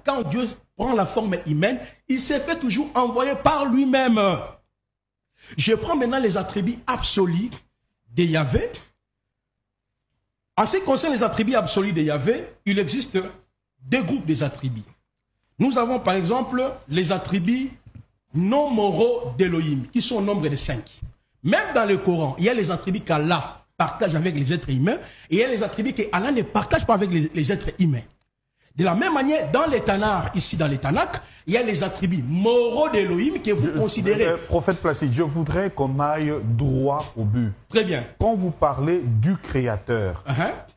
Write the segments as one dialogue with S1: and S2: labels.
S1: quand Dieu prend la forme humaine, il s'est fait toujours envoyer par lui-même. Je prends maintenant les attributs absolus de Yahvé. En ce qui concerne les attributs absolus de Yahvé, il existe deux groupes des attributs. Nous avons par exemple les attributs non moraux d'Élohim, qui sont au nombre de 5. Même dans le Coran, il y a les attributs qu'Allah partage avec les êtres humains, et il y a les attributs qu'Allah ne partage pas avec les êtres humains. De la même manière, dans les Tanakh, ici dans les Tanakh, il y a les attributs moraux d'Élohim que vous considérez...
S2: Prophète Placide, je voudrais qu'on aille droit au but.
S1: Très bien.
S2: Quand vous parlez du Créateur,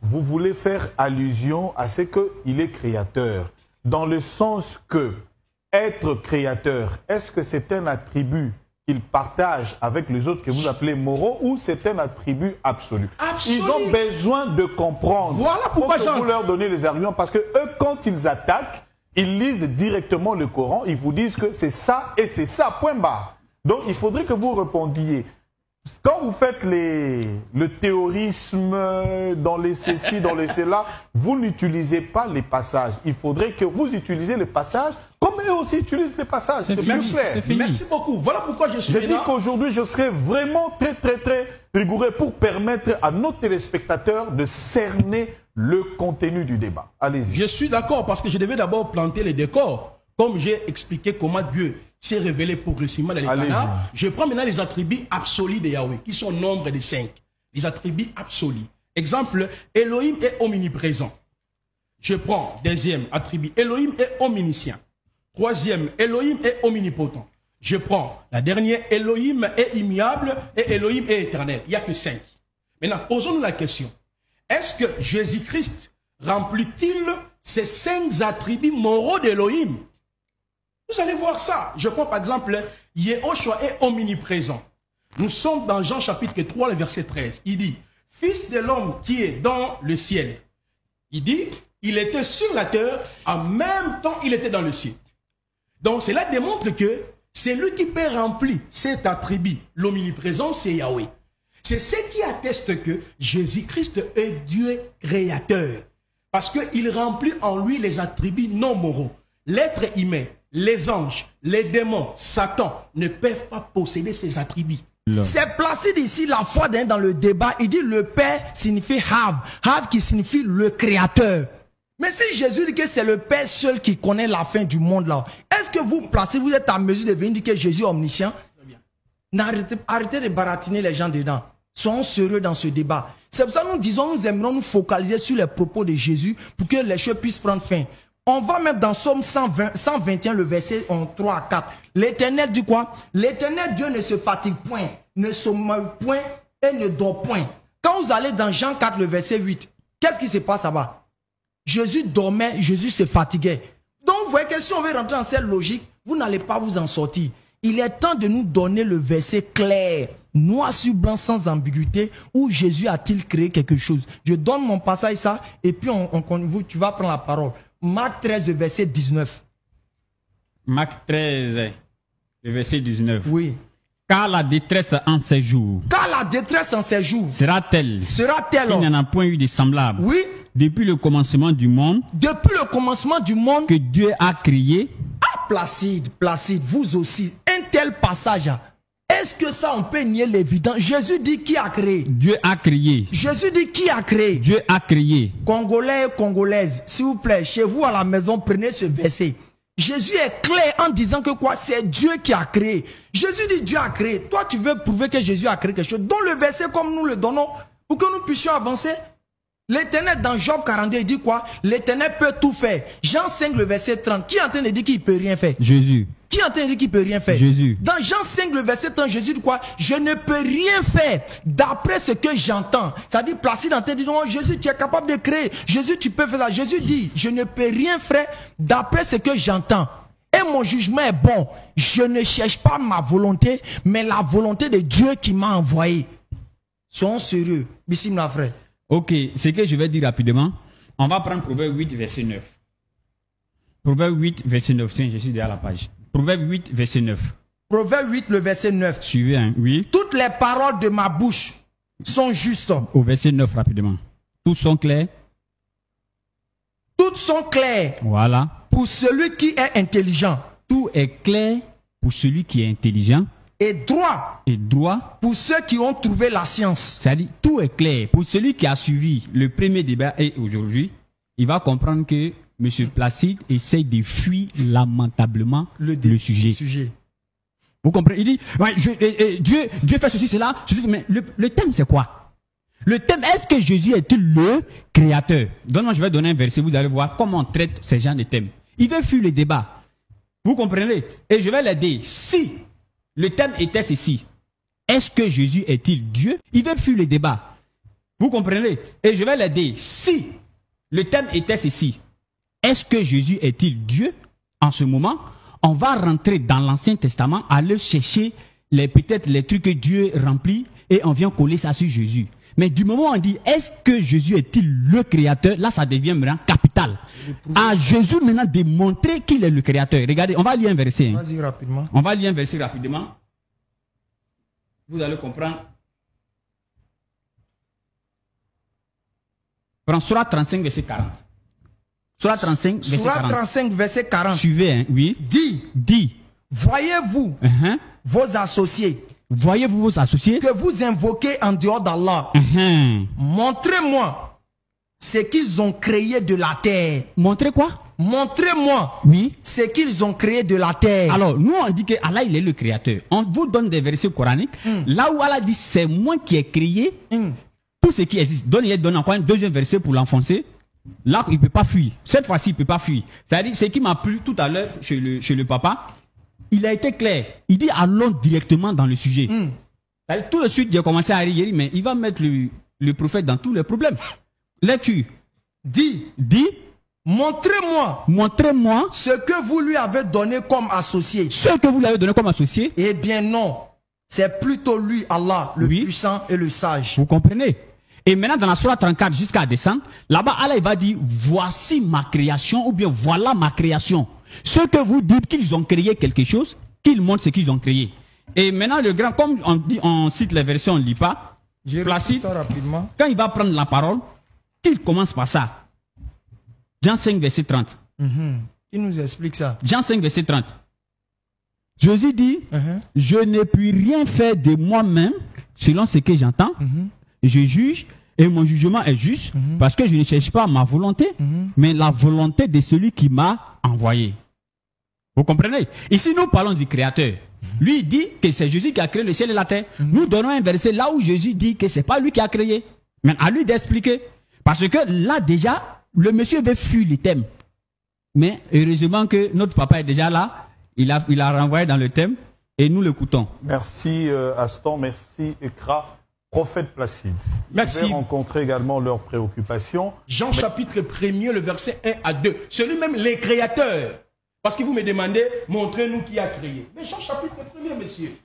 S2: vous voulez faire allusion à ce qu'il est Créateur, dans le sens que être Créateur, est-ce que c'est un attribut qu'il partage avec les autres que vous appelez moraux ou c'est un attribut absolu?
S1: Absolu.
S2: Ils ont besoin de comprendre.
S1: Voilà pourquoi
S2: vous leur donnez les arguments, parce que eux, quand ils attaquent, ils lisent directement le Coran, ils vous disent que c'est ça et c'est ça, point barre. Donc il faudrait que vous répondiez. Quand vous faites le théorisme dans les ceci, dans les cela, vous n'utilisez pas les passages. Il faudrait que vous utilisiez les passages comme eux aussi utilisent les passages. C'est plus clair.
S1: Merci beaucoup. Voilà pourquoi je suis
S2: là. Je dis qu'aujourd'hui, je serai vraiment très rigoureux pour permettre à nos téléspectateurs de cerner le contenu du débat. Allez-y.
S1: Je suis d'accord parce que je devais d'abord planter les décors. Comme j'ai expliqué comment Dieu s'est révélé progressivement dans les Tanakh, je prends maintenant les attributs absolus de Yahweh, qui sont au nombre de 5. Les attributs absolus. Exemple, Elohim est omniprésent. Je prends deuxième attribut, Elohim est omniscient. Troisième, Elohim est omnipotent. Je prends la dernière, Elohim est immuable et Elohim est éternel. Il n'y a que 5. Maintenant, posons-nous la question. Est-ce que Jésus-Christ remplit-il ces 5 attributs moraux d'Elohim? Vous allez voir ça. Je prends par exemple, Yehoshua est omniprésent. Nous sommes dans Jean chapitre 3, le verset 13. Il dit, Fils de l'homme qui est dans le ciel. Il dit, il était sur la terre, en même temps il était dans le ciel. Donc cela démontre que c'est lui qui peut remplir cet attribut. L'omniprésence, c'est Yahweh. C'est ce qui atteste que Jésus-Christ est Dieu créateur. Parce qu'il remplit en lui les attributs non moraux. L'être humain, les anges, les démons, Satan ne peuvent pas posséder ces attributs.
S3: C'est placé ici la fois dans le débat. Il dit le Père signifie Have. Have qui signifie le créateur. Mais si Jésus dit que c'est le Père seul qui connaît la fin du monde là, est-ce que vous placez, vous êtes en mesure de venir dire que Jésus est omniscient? Arrêtez de baratiner les gens dedans. Soyons sérieux dans ce débat. C'est pour ça que nous disons, nous aimerions nous focaliser sur les propos de Jésus pour que les choses puissent prendre fin. On va même dans Somme 121, le verset 3 à 4. L'Éternel dit quoi? L'Éternel Dieu ne se fatigue point, ne sommeille point et ne dort point. Quand vous allez dans Jean 4, le verset 8, qu'est-ce qui se passe là-bas? Jésus dormait, Jésus se fatiguait. Donc vous voyez que si on veut rentrer dans cette logique, vous n'allez pas vous en sortir. Il est temps de nous donner le verset clair, noir sur blanc, sans ambiguïté, où Jésus a-t-il créé quelque chose. Je donne mon passage ça, et puis tu vas prendre la parole. Marc 13, le verset 19.
S4: Marc 13, le verset 19.
S3: Oui.
S4: Car la détresse en ces jours.
S3: Car la détresse en ces jours.
S4: Sera-t-elle.
S3: Sera-t-elle.
S4: Il n'y en a point eu de semblable.
S3: Oui.
S4: Depuis le commencement du monde.
S3: Depuis le commencement du monde.
S4: Que Dieu a créé.
S3: Ah, Placide, vous aussi. Un tel passage. Est-ce que ça, on peut nier l'évident? Jésus dit qui a créé?
S4: Dieu a créé.
S3: Jésus dit qui a créé?
S4: Dieu a créé.
S3: Congolais et Congolaises, s'il vous plaît, chez vous à la maison, prenez ce verset. Jésus est clair en disant que quoi? C'est Dieu qui a créé. Jésus dit Dieu a créé. Toi, tu veux prouver que Jésus a créé quelque chose. Donne le verset comme nous le donnons pour que nous puissions avancer. L'Éternel, dans Job 42, il dit quoi? L'Éternel peut tout faire. Jean 5, le verset 30. Qui est en train de dire qu'il ne peut rien faire?
S4: Jésus.
S3: Qui est en train de dire qu'il ne peut rien faire?
S4: Jésus.
S3: Dans Jean 5, le verset 30, Jésus dit quoi? Je ne peux rien faire d'après ce que j'entends. Ça dit, Placide en train de dire, non, Jésus, tu es capable de créer. Jésus, tu peux faire ça. Jésus dit, je ne peux rien faire d'après ce que j'entends. Et mon jugement est bon. Je ne cherche pas ma volonté, mais la volonté de Dieu qui m'a envoyé. Soyons sérieux. Bismillah, frère.
S4: Ok, ce que je vais dire rapidement, on va prendre Proverbe 8, verset 9. Proverbe 8, verset 9. Tiens, je suis derrière la page. Proverbe 8, verset 9.
S3: Proverbe 8, le verset 9.
S4: Suivez, hein? Oui.
S3: Toutes les paroles de ma bouche sont justes.
S4: Au verset 9, rapidement. Tous sont clairs.
S3: Toutes sont claires.
S4: Voilà.
S3: pour celui qui est intelligent.
S4: Tout est clair pour celui qui est intelligent.
S3: Et droit
S4: Et droit,
S3: pour ceux qui ont trouvé la science.
S4: c'est-à-dire tout est clair. Pour celui qui a suivi le premier débat et aujourd'hui, il va comprendre que M. Placide essaye de fuir lamentablement le sujet. Vous comprenez? Il dit, ouais, Dieu fait ceci, cela. Mais le thème, c'est quoi? Le thème, est-ce que Jésus est-il le créateur? Donne-moi, je vais donner un verset, vous allez voir comment on traite ces gens de thèmes. Il veut fuir le débat. Vous comprenez? Et je vais l'aider. Si le thème était ceci, est-ce que Jésus est-il Dieu? Il veut fuir le débat. Vous comprenez? Et je vais l'aider. Si le thème était ceci, est-ce que Jésus est-il Dieu? En ce moment, on va rentrer dans l'Ancien Testament, aller chercher peut-être les trucs que Dieu remplit et on vient coller ça sur Jésus. Mais du moment où on dit, est-ce que Jésus est-il le créateur? Là, ça devient vraiment capital. À Jésus maintenant de montrer qu'il est le créateur. Regardez, on va lire un verset. Hein.
S3: Vas-y rapidement.
S4: On va lire un verset rapidement. Vous allez comprendre. Prends Surah 35, verset 40. Surah 35, verset 40.
S3: Surah 35, verset 40.
S4: Suivez, hein, oui.
S3: Dit, voyez-vous vos associés
S4: voyez-vous vos associés
S3: que vous invoquez en dehors d'Allah. Montrez-moi ce qu'ils ont créé de la terre.
S4: Montrez quoi?
S3: Montrez-moi ce qu'ils ont créé de la terre.
S4: Alors, nous on dit que Allah il est le créateur. On vous donne des versets coraniques. Là où Allah dit c'est moi qui ai créé tout ce qui existe. Donne encore un deuxième verset pour l'enfoncer. Là, il ne peut pas fuir. Cette fois-ci, il ne peut pas fuir. C'est-à-dire, ce qui m'a plu tout à l'heure chez le papa, il a été clair. Il dit allons directement dans le sujet. Tout de suite, j'ai commencé à rire, mais il va mettre le prophète dans tous les problèmes. Lecture.
S3: Dit, montrez-moi ce que vous lui avez donné comme associé.
S4: Ce que vous lui avez donné comme associé?
S3: Eh bien non, c'est plutôt lui, Allah, le puissant et le sage.
S4: Vous comprenez? Et maintenant, dans la Surah 34 jusqu'à descendre, là-bas, Allah il va dire, voici ma création, ou bien voilà ma création. Ceux que vous dites qu'ils ont créé quelque chose, qu'ils montrent ce qu'ils ont créé. Et maintenant, le grand, comme on cite les versions, on ne lit pas. Placide,
S3: rapidement.
S4: Quand il va prendre la parole, qu'il commence par ça. Jean 5, verset 30.
S3: Il nous explique ça.
S4: Jean 5, verset 30. Jésus dit, je ne puis rien faire de moi-même, selon ce que j'entends. Je juge et mon jugement est juste parce que je ne cherche pas ma volonté, mais la volonté de celui qui m'a envoyé. Vous comprenez? Ici, nous parlons du Créateur. Lui il dit que c'est Jésus qui a créé le ciel et la terre. Nous donnons un verset là où Jésus dit que c'est pas lui qui a créé. Mais à lui d'expliquer. Parce que là déjà, le monsieur veut fuir le thème. Mais heureusement que notre papa est déjà là. Il a renvoyé dans le thème et nous l'écoutons.
S2: Merci Aston, merci Ekra. Prophète Placide.
S1: Merci.
S2: Vous avez rencontré également leurs préoccupations.
S1: Jean chapitre 1er, le verset 1 à 2. C'est lui-même les créateurs. Parce que vous me demandez, montrez-nous qui a créé. Mais Jean chapitre 1er, messieurs.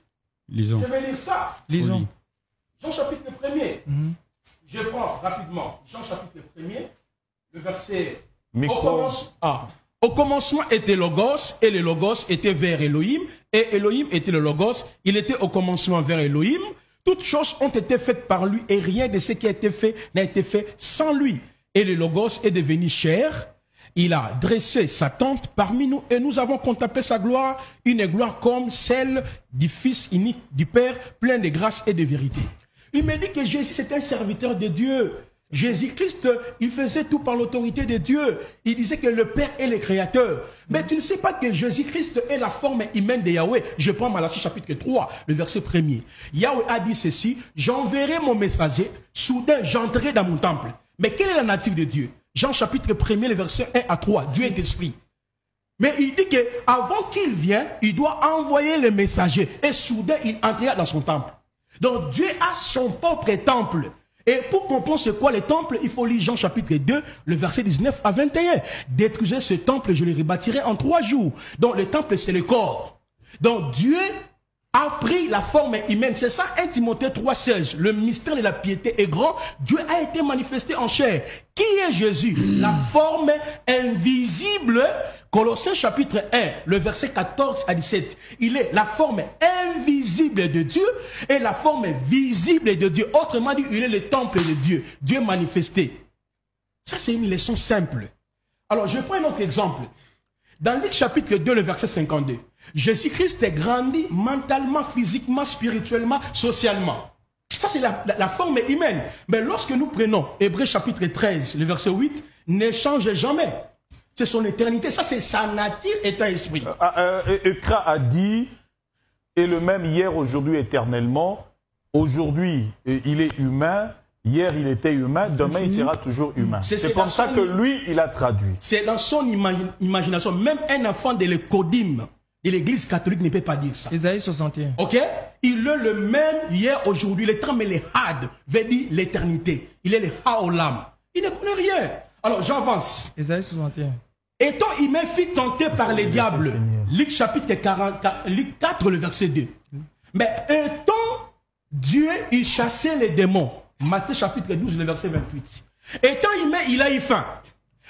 S4: Lisons.
S1: Je vais lire ça.
S4: Lisons.
S1: Jean chapitre 1er. Je prends rapidement Jean chapitre 1er, le verset... Au commencement était Logos, et le Logos était vers Elohim, et Elohim était le Logos, il était au commencement vers Elohim. Toutes choses ont été faites par lui, et rien de ce qui a été fait n'a été fait sans lui. Et le Logos est devenu chair, il a dressé sa tente parmi nous, et nous avons contemplé sa gloire, une gloire comme celle du Fils unique du Père, plein de grâce et de vérité. Il me dit que Jésus c'est un serviteur de Dieu. Jésus-Christ, il faisait tout par l'autorité de Dieu. Il disait que le Père est le Créateur. Mais tu ne sais pas que Jésus-Christ est la forme humaine de Yahweh. Je prends Malachie chapitre 3, le verset 1er. Yahweh a dit ceci, j'enverrai mon messager, soudain j'entrerai dans mon temple. Mais quelle est la nature de Dieu? Jean chapitre 1er, le verset 1 à 3, Dieu est esprit. Mais il dit qu'avant qu'il vienne, il doit envoyer le messager. Et soudain, il entrera dans son temple. Donc Dieu a son propre temple. Et pour comprendre c'est quoi le temple, il faut lire Jean chapitre 2, le verset 19 à 21. Détruisez ce temple, je le rebâtirai en 3 jours. Donc le temple c'est le corps. Donc Dieu a pris la forme humaine. C'est ça 1 Timothée 3,16. Le mystère de la piété est grand. Dieu a été manifesté en chair. Qui est Jésus? La forme invisible. Colossiens chapitre 1, le verset 14 à 17. Il est la forme invisible de Dieu et la forme visible de Dieu. Autrement dit, il est le temple de Dieu. Dieu manifesté. Ça, c'est une leçon simple. Alors, je prends un autre exemple. Dans Luc chapitre 2, le verset 52, Jésus-Christ est grandi mentalement, physiquement, spirituellement, socialement. Ça, c'est la forme humaine. Mais lorsque nous prenons Hébreux chapitre 13, le verset 8, ne change jamais. C'est son éternité. Ça, c'est sa nature étant esprit.
S2: Ekra a dit, et le même hier, aujourd'hui, éternellement. Aujourd'hui, il est humain. Hier, il était humain. Demain, il sera toujours humain. C'est comme ça que lui, il a traduit.
S1: C'est dans son imagination. Même un enfant de l'Écodim, de l'église catholique, ne peut pas dire ça.
S3: Isaïe 61.
S1: Ok? Il est le même hier, aujourd'hui. Le terme, le had, veut dire l'éternité. Il est le haolam. Il ne connaît rien. Alors, j'avance.
S3: Isaïe 61.
S1: Étant humain, fut tenté par les diables. Luc chapitre 44, Luc 4, le verset 2. Mais étant Dieu, il chassait les démons. Matthieu chapitre 12, le verset 28. Étant humain, il a eu faim.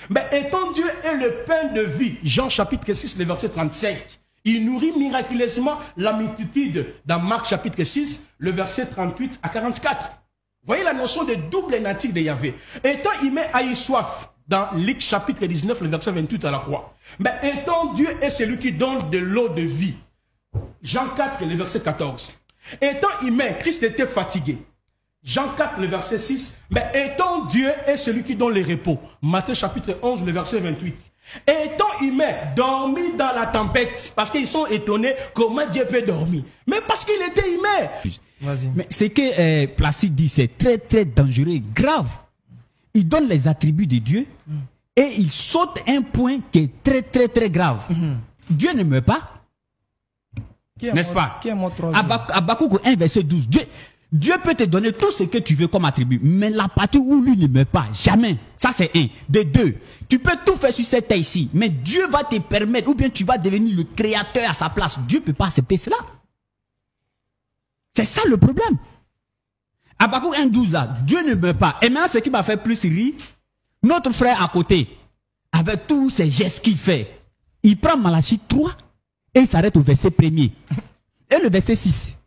S1: Mais étant Dieu est le pain de vie. Jean chapitre 6, le verset 35. Il nourrit miraculeusement la multitude dans Marc chapitre 6, le verset 38 à 44. Voyez la notion de double nature de Yahvé. Étant humain a eu soif dans Luc chapitre 19, le verset 28 à la croix. Mais étant Dieu est celui qui donne de l'eau de vie. Jean 4, le verset 14. Étant humain, Christ était fatigué. Jean 4, le verset 6. Mais étant Dieu est celui qui donne le repos. Matthieu chapitre 11, le verset 28. Étant humain, dormi dans la tempête. Parce qu'ils sont étonnés comment Dieu peut dormir. Mais parce qu'il était humain.
S4: Mais ce que Placide dit, c'est très très dangereux, grave. Il donne les attributs de Dieu et il saute un point qui est très très très grave. Dieu ne meurt pas. N'est-ce pas? Habakkuk 1, verset 12. Dieu peut te donner tout ce que tu veux comme attribut, mais la partie où lui ne meurt pas, jamais. Ça c'est un. De deux, tu peux tout faire sur cette terre-ci, mais Dieu va te permettre, ou bien tu vas devenir le créateur à sa place. Dieu ne peut pas accepter cela. C'est ça le problème. Habakkuk 1.12 là, Dieu ne meurt pas. Et maintenant, ce qui m'a fait plus rire, notre frère à côté, avec tous ces gestes qu'il fait, il prend Malachie 3 et il s'arrête au verset 1er. Et le verset 6.